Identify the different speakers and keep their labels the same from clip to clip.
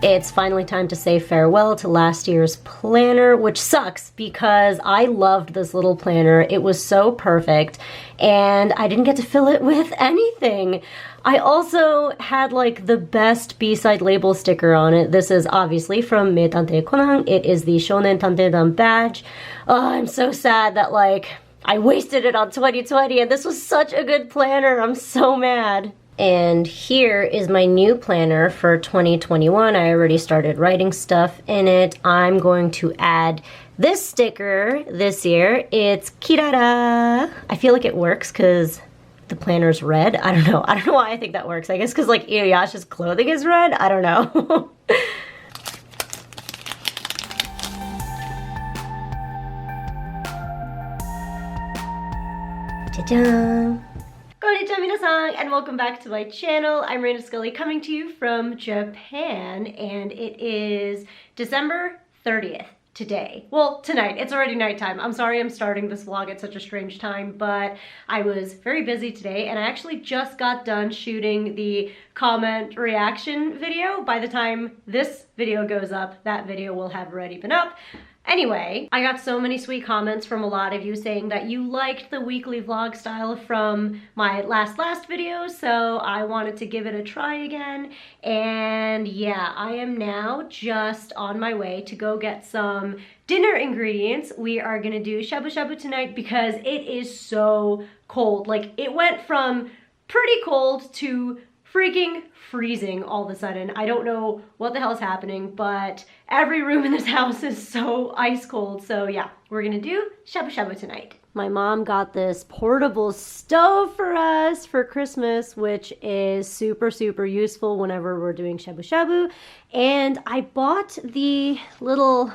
Speaker 1: It's finally time to say farewell to last year's planner, which sucks because I loved this little planner. It was so perfect, and I didn't get to fill it with anything. I also had like the best B-side label sticker on it. This is obviously from Meitante Conan. It is the Shonen Tantedan badge. Oh, I'm so sad that like I wasted it on 2020, and this was such a good planner. I'm so mad. And here is my new planner for 2021. I already started writing stuff in it. I'm going to add this sticker this year. It's Kirara. I feel like it works because the planner's red. I don't know. I don't know why I think that works. I guess because like Inuyasha's clothing is red. I don't know. Ta-da! Konnichiwa minasan, and welcome back to my channel. I'm Reina Scully coming to you from Japan, and it is December 30th today. Well, tonight. It's already nighttime. I'm sorry I'm starting this vlog at such a strange time, but I was very busy today, and I actually just got done shooting the comment reaction video. By the time this video goes up, that video will have already been up. Anyway, I got so many sweet comments from a lot of you saying that you liked the weekly vlog style from my last video, so I wanted to give it a try again. And yeah, I am now just on my way to go get some dinner ingredients. We are gonna do shabu shabu tonight because it is so cold. Like, it went from pretty cold to freaking freezing all of a sudden. I don't know what the hell is happening, but every room in this house is so ice cold. So yeah, we're gonna do shabu shabu tonight. My mom got this portable stove for us for Christmas, which is super useful whenever we're doing shabu shabu. And I bought the little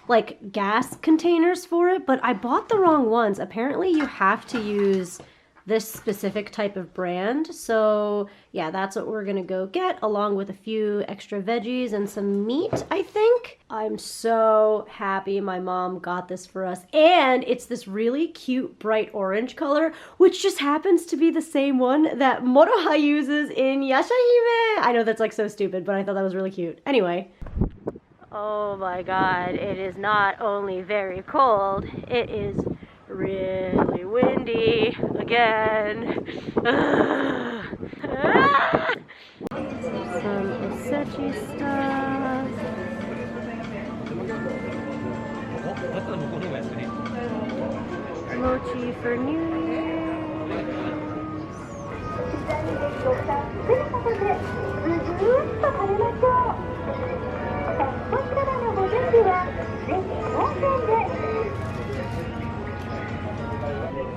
Speaker 1: like gas containers for it, but I bought the wrong ones. Apparently you have to use this specific type of brand. So yeah, that's what we're gonna go get, along with a few extra veggies and some meat, I think. I'm so happy my mom got this for us. And it's this really cute bright orange color, which just happens to be the same one that Moroha uses in Yashahime. I know that's like so stupid, but I thought that was really cute. Anyway. Oh my god, it is not only very cold, it is really windy again. Some Isechi stuff. Mochi for New Year's.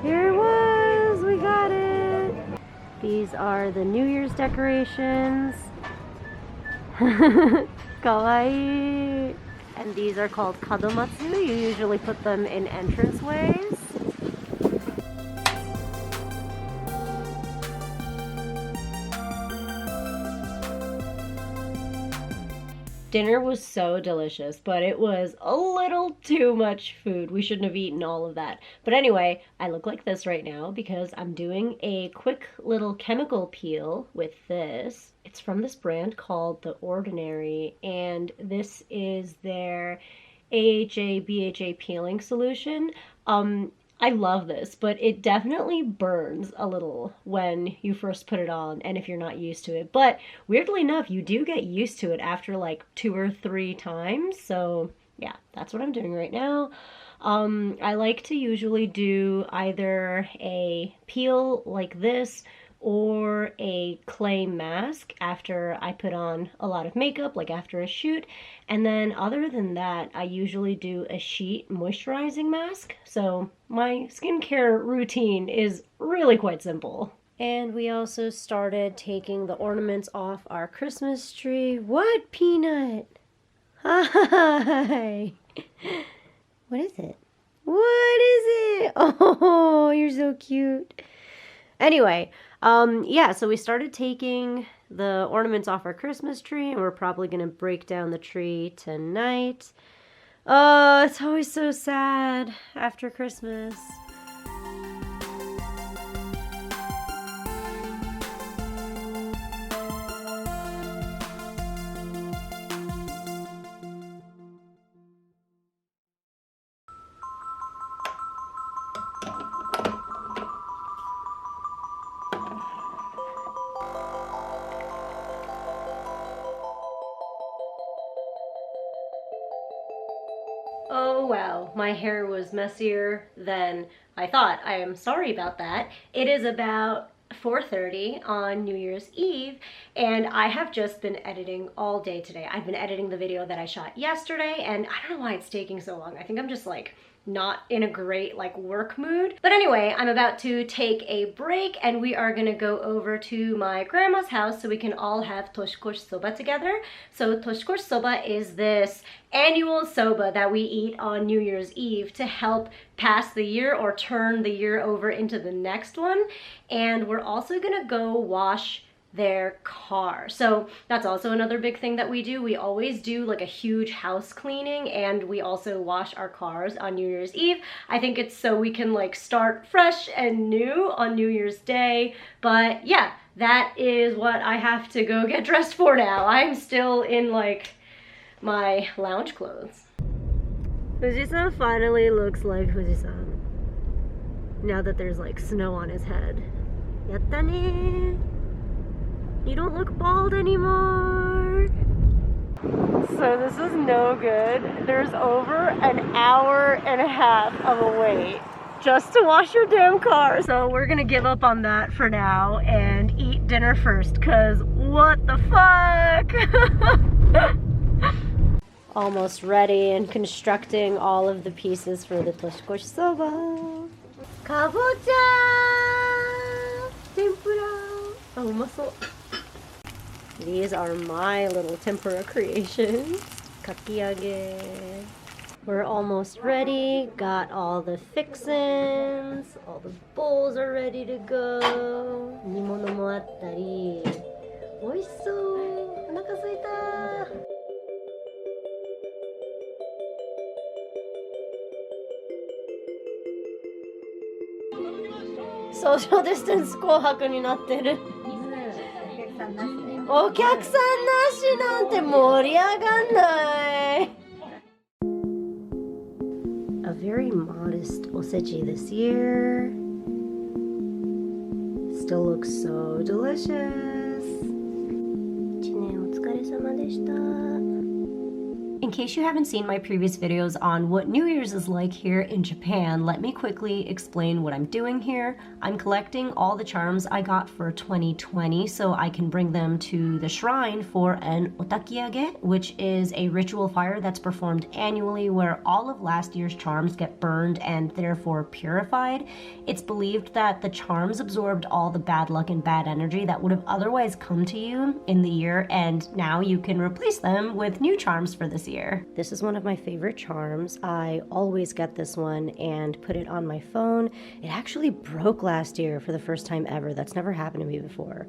Speaker 1: Here it was, we got it. These are the New Year's decorations. Kawaii. And these are called kadomatsu. You usually put them in entranceways. Dinner was so delicious, but it was a little too much food. We shouldn't have eaten all of that. But anyway, I look like this right now because I'm doing a quick little chemical peel with this. It's from this brand called The Ordinary, and this is their AHA BHA peeling solution. I love this, but it definitely burns a little when you first put it on and if you're not used to it. But weirdly enough, you do get used to it after like 2 or 3 times. So yeah, that's what I'm doing right now. I like to usually do either a peel like this or a clay mask after I put on a lot of makeup, like after a shoot. And then other than that, I usually do a sheet moisturizing mask. So my skincare routine is really quite simple. And we also started taking the ornaments off our Christmas tree. What, Peanut? Hi. What is it? What is it? Oh, you're so cute. Anyway, yeah, so we started taking the ornaments off our Christmas tree, and we're probably going to break down the tree tonight. Oh, it's always so sad after Christmas. wow, my hair was messier than I thought. I am sorry about that. It is about 4:30 on New Year's Eve, and I have just been editing all day today. I've been editing the video that I shot yesterday, and I don't know why it's taking so long. I think I'm just like not in a great like work mood. But anyway, I'm about to take a break and we are gonna go over to my grandma's house so we can all have toshikoshi soba together. So toshikoshi soba is this annual soba that we eat on New Year's Eve to help pass the year or turn the year over into the next one. And we're also gonna go wash their car. So that's also another big thing that we do. We always do like a huge house cleaning, and we also wash our cars on New Year's Eve. I think it's so we can like start fresh and new on New Year's Day. But yeah, that is what I have to go get dressed for now. I'm still in like my lounge clothes. Fujisan finally looks like Fujisan now that there's like snow on his head. Yatta ne! You don't look bald anymore. So this is no good. There's over an hour and a half of a wait just to wash your damn car. So we're gonna give up on that for now and eat dinner first, cause what the fuck? Almost ready and constructing all of the pieces for the toshikoshi soba. Kabocha! Tempura! Oh, umasou. These are my little tempura creations. Kakiage. We're almost ready. Got all the fixins. All the bowls are ready to go. Nimono mo attari. Oishissou. Hanaka suita. Social distance 紅白になってる。お客さんなしなんて盛り上がんない。A very modest osechi this year. Still looks so delicious. 一年お疲れ様でした。In case you haven't seen my previous videos on what New Year's is like here in Japan, let me quickly explain what I'm doing here. I'm collecting all the charms I got for 2020 so I can bring them to the shrine for an otakiage, which is a ritual fire that's performed annually where all of last year's charms get burned and therefore purified. It's believed that the charms absorbed all the bad luck and bad energy that would have otherwise come to you in the year, and now you can replace them with new charms for this year. This is one of my favorite charms. I always get this one and put it on my phone. It actually broke last year for the first time ever. That's never happened to me before.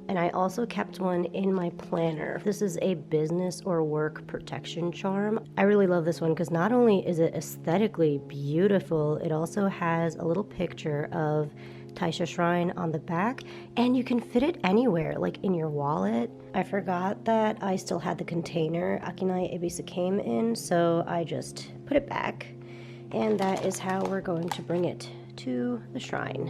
Speaker 1: And I also kept one in my planner. This is a business or work protection charm. I really love this one because not only is it aesthetically beautiful, it also has a little picture of Taisha Shrine on the back, and you can fit it anywhere, like in your wallet. I forgot that I still had the container Akinai Ebisu came in, so I just put it back, and that is how we're going to bring it to the shrine.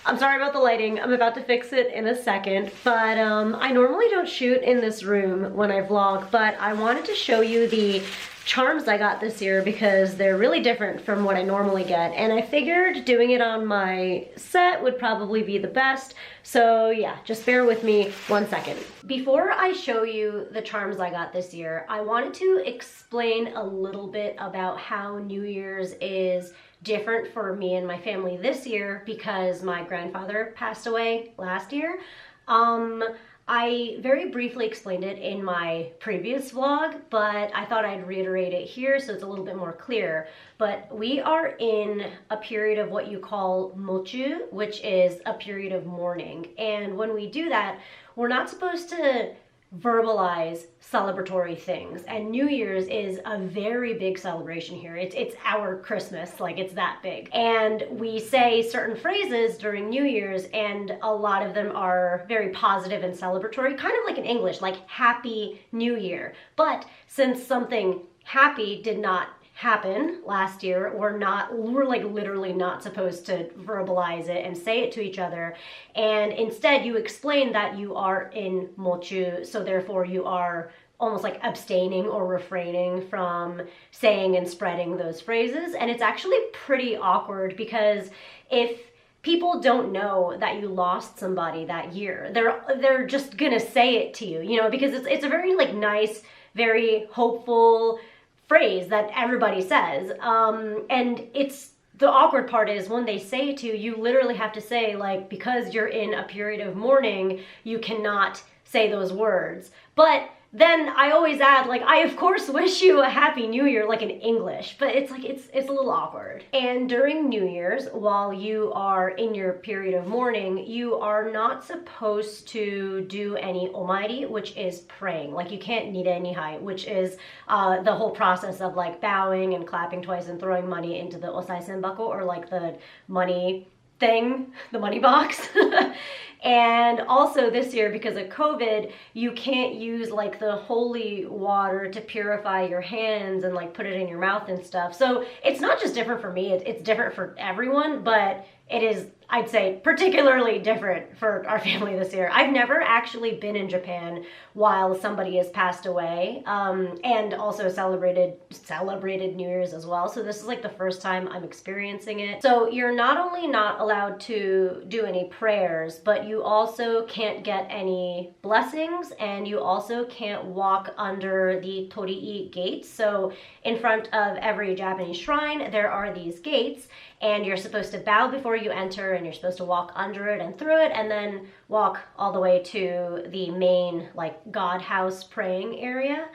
Speaker 1: I'm sorry about the lighting. I'm about to fix it in a second, but I normally don't shoot in this room when I vlog, but I wanted to show you the charms I got this year because they're really different from what I normally get, and I figured doing it on my set would probably be the best. So yeah, just bear with me 1 second. Before I show you the charms I got this year, I wanted to explain a little bit about how New Year's is different for me and my family this year because my grandfather passed away last year. I very briefly explained it in my previous vlog, but I thought I'd reiterate it here so it's a little bit more clear. But we are in a period of what you call mochu, which is a period of mourning. And when we do that, we're not supposed to verbalize celebratory things, and New Year's is a very big celebration here. It's our Christmas, like it's that big, and we say certain phrases during New Year's, and a lot of them are very positive and celebratory, kind of like in English, like Happy New Year. But since something happy did not happen last year. We're like literally not supposed to verbalize it and say it to each other. And instead you explain that you are in mochu, so therefore you are almost like abstaining or refraining from saying and spreading those phrases. And it's actually pretty awkward because if people don't know that you lost somebody that year, they're just gonna say it to you, you know, because it's a very like nice, very hopeful phrase that everybody says. And it's the awkward part is when they say it to you, you literally have to say like, because you're in a period of mourning, you cannot say those words. But then I always add, like, I of course wish you a happy new year, like in English, but it's like, it's a little awkward. And during New Year's, while you are in your period of mourning, you are not supposed to do any omairi, which is praying. Like you can't nire nihai, which is the whole process of like bowing and clapping twice and throwing money into the osai senbako, or like the money thing, the money box. And also this year, because of COVID, you can't use like the holy water to purify your hands and like put it in your mouth and stuff. So it's not just different for me, it's different for everyone, but it is, I'd say, particularly different for our family this year. I've never actually been in Japan while somebody has passed away, and also celebrated New Year's as well. So this is like the first time I'm experiencing it. So you're not only not allowed to do any prayers, but you also can't get any blessings, and you also can't walk under the torii gates. So in front of every Japanese shrine, there are these gates, and you're supposed to bow before you enter, and you're supposed to walk under it and through it, and then walk all the way to the main like god house praying area.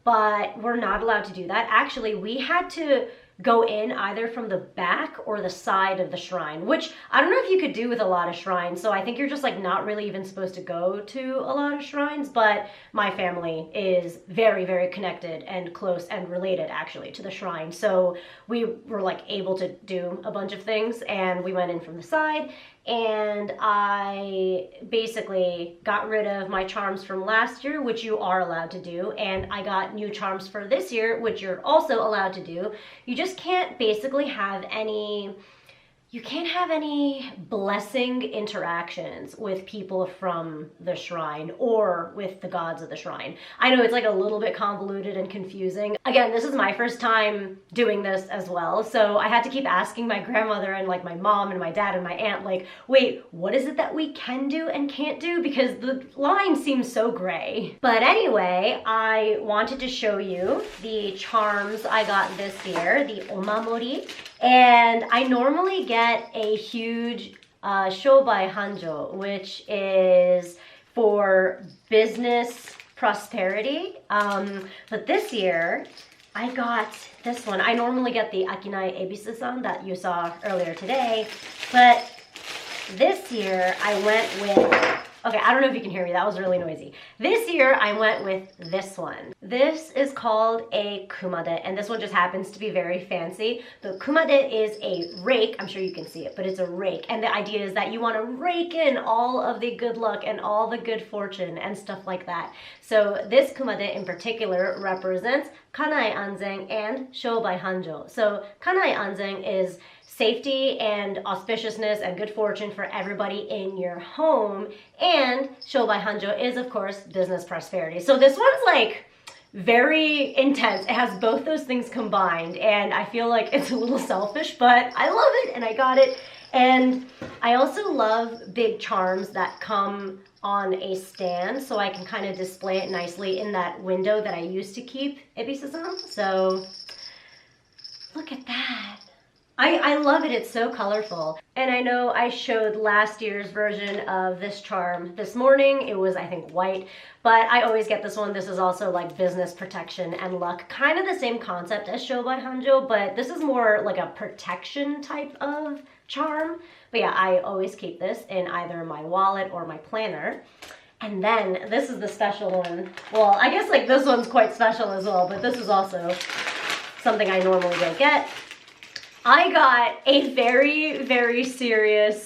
Speaker 1: But we're not allowed to do that. Actually, we had to go in either from the back or the side of the shrine, which I don't know if you could do with a lot of shrines. So I think you're just like not really even supposed to go to a lot of shrines, but my family is very, very connected and close and related actually to the shrine. So we were like able to do a bunch of things, and we went in from the side, and I basically got rid of my charms from last year, which you are allowed to do, and I got new charms for this year, which you're also allowed to do. You just can't basically have any, you can't have any blessing interactions with people from the shrine or with the gods of the shrine. I know it's like a little bit convoluted and confusing. Again, this is my first time doing this as well, so I had to keep asking my grandmother and like my mom and my dad and my aunt, like, wait, what is it that we can do and can't do? Because the line seems so gray. But anyway, I wanted to show you the charms I got this year, the omamori. And I normally get a huge shobai hanjo, which is for business prosperity. But this year, I got this one. I normally get the Akinai Ebisu-san that you saw earlier today, but this year I went with, okay, I don't know if you can hear me, that was really noisy. This year I went with this one. This is called a kumade, and this one just happens to be very fancy. The kumade is a rake, I'm sure you can see it, but it's a rake. And the idea is that you want to rake in all of the good luck and all the good fortune and stuff like that. So this kumade in particular represents kanai anzen and shobai hanjo. So kanai anzen is safety and auspiciousness and good fortune for everybody in your home. And shobai hanjo is, of course, business prosperity. So this one's like very intense. It has both those things combined, and I feel like it's a little selfish, but I love it and I got it. And I also love big charms that come on a stand, so I can kind of display it nicely in that window that I used to keep Ebisu-san. So look at that. I love it, it's so colorful. And I know I showed last year's version of this charm this morning. It was, I think, white, but I always get this one. This is also like business protection and luck. Kind of the same concept as Shobai Hanjo, but this is more like a protection type of charm. But yeah, I always keep this in either my wallet or my planner. And then this is the special one. Well, I guess like this one's quite special as well, but this is also something I normally don't get. I got a very, very serious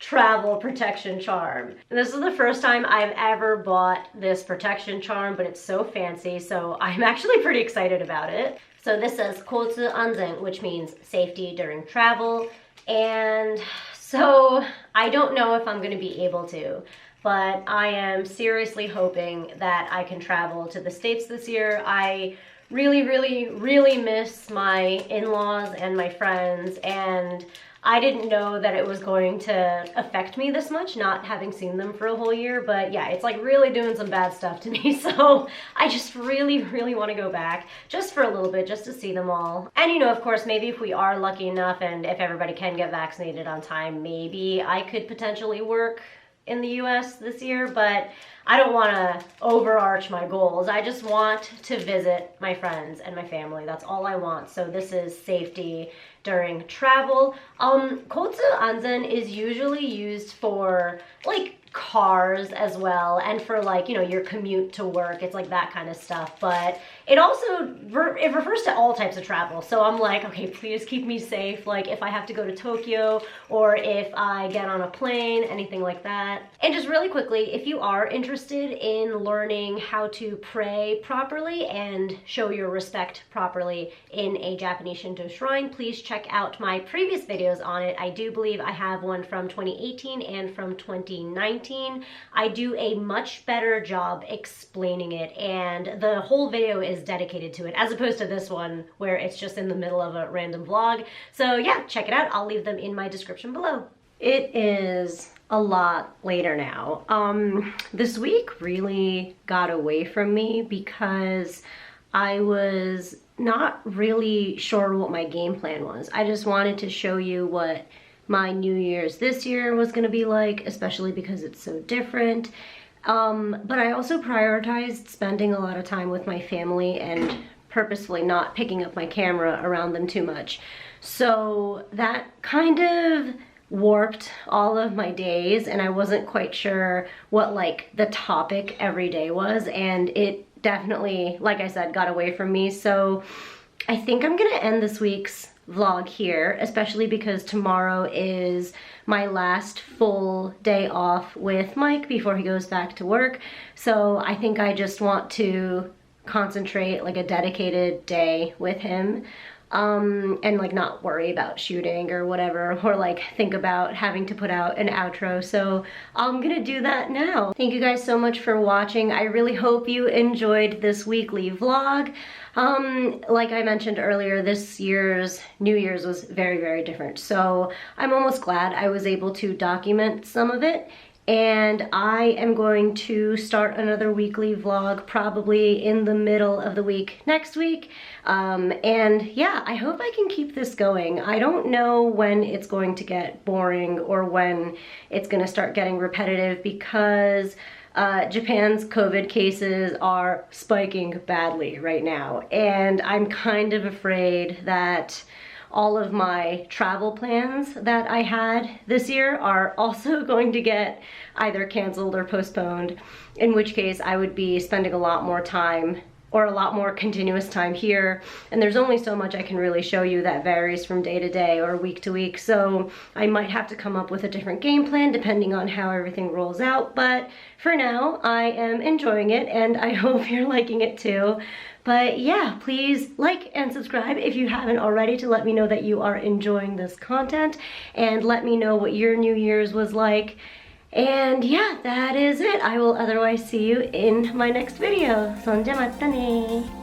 Speaker 1: travel protection charm. And this is the first time I've ever bought this protection charm, but it's so fancy, so I'm actually pretty excited about it. So this says 交通安全, which means safety during travel. And so I don't know if I'm going to be able to, but I am seriously hoping that I can travel to the States this year. I really miss my in-laws and my friends, and I didn't know that it was going to affect me this much, not having seen them for a whole year, but yeah, it's like really doing some bad stuff to me, so I just really want to go back, just for a little bit, just to see them all. And you know, of course, maybe if we are lucky enough and if everybody can get vaccinated on time, maybe I could potentially work in the US this year, but I don't want to overarch my goals. I just want to visit my friends and my family. That's all I want. So this is safety during travel. 交通安全 is usually used for like cars as well, and for like, you know, your commute to work. It's like that kind of stuff, but it also it refers to all types of travel. So I'm like, okay, please keep me safe, like if I have to go to Tokyo or if I get on a plane, anything like that. And just really quickly, if you are interested in learning how to pray properly and show your respect properly in a Japanese Shinto shrine, please check out my previous videos on it. I do believe I have one from 2018 and from 2019. I do a much better job explaining it, and the whole video is dedicated to it, as opposed to this one where it's just in the middle of a random vlog. So yeah, check it out. I'll leave them in my description below. It is a lot later now. This week really got away from me because I was not really sure what my game plan was. I just wanted to show you what my New Year's this year was gonna be like, especially because it's so different. But I also prioritized spending a lot of time with my family and purposefully not picking up my camera around them too much. So that kind of warped all of my days, and I wasn't quite sure what like the topic every day was, and it definitely, like I said, got away from me. So I think I'm gonna end this week's vlog here, especially because tomorrow is my last full day off with Mike before he goes back to work. So I think I just want to concentrate like a dedicated day with him, and like not worry about shooting or whatever, or like think about having to put out an outro. So I'm gonna do that now. Thank you guys so much for watching. I really hope you enjoyed this weekly vlog. Like I mentioned earlier, this year's New Year's was very different. So I'm almost glad I was able to document some of it. And I am going to start another weekly vlog probably in the middle of the week next week. And yeah, I hope I can keep this going. I don't know when it's going to get boring or when it's gonna start getting repetitive, because Japan's COVID cases are spiking badly right now. And I'm kind of afraid that all of my travel plans that I had this year are also going to get either canceled or postponed, in which case I would be spending a lot more time, or a lot more continuous time here, and there's only so much I can really show you that varies from day to day or week to week. So I might have to come up with a different game plan depending on how everything rolls out, but for now I am enjoying it and I hope you're liking it too. But yeah, please like and subscribe if you haven't already, to let me know that you are enjoying this content, and let me know what your New Year's was like. And yeah, that is it. I will otherwise see you in my next video. そんじゃまたね。